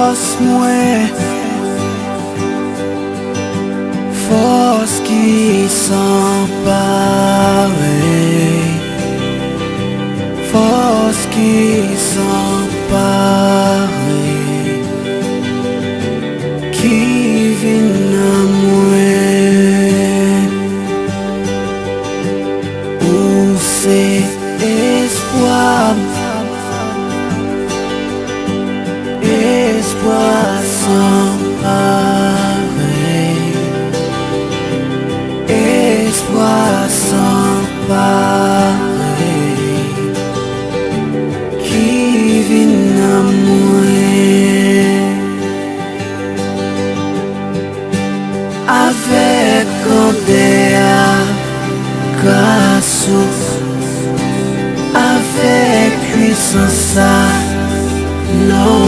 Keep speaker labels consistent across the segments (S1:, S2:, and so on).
S1: force moins, force qui s'empare, force qui s'empare, qui vient à moi, où c'est espoir. Espoir sans pareil, espoir sans pareil, qui vient à moi, avec Candéa, grâce avec puissance, non.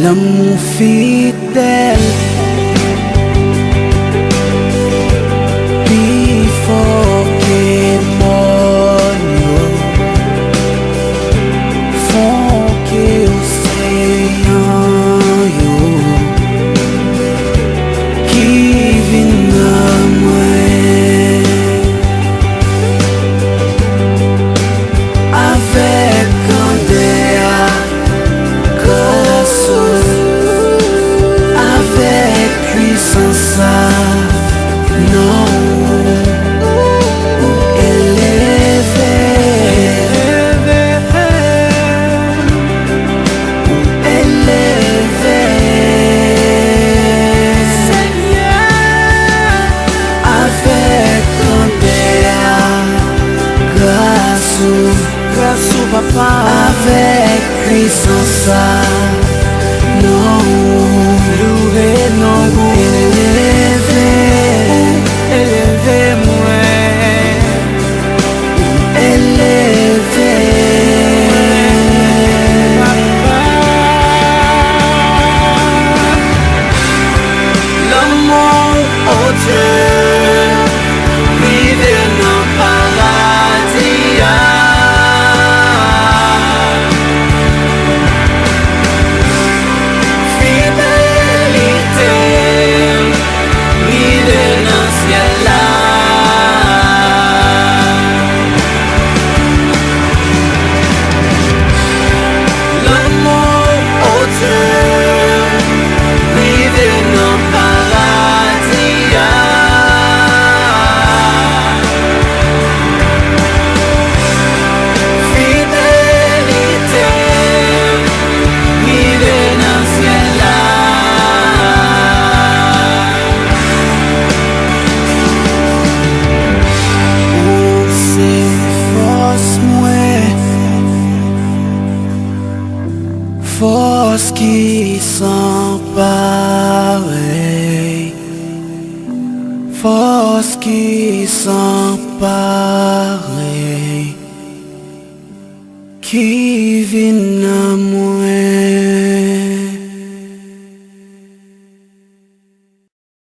S1: L'amour fidèle, plus fort que mon fond que océan, qui vient à moi, avec Candéa, grâce avec puissance, non, élevé, Seigneur, avec Candéa, grâce au papa, avec puissance, non, loué, non, élevé, moi, élevé, papa, l'amour, oh Dieu, vive dans le paradis. Force qui s'empare, force qui s'empare, qui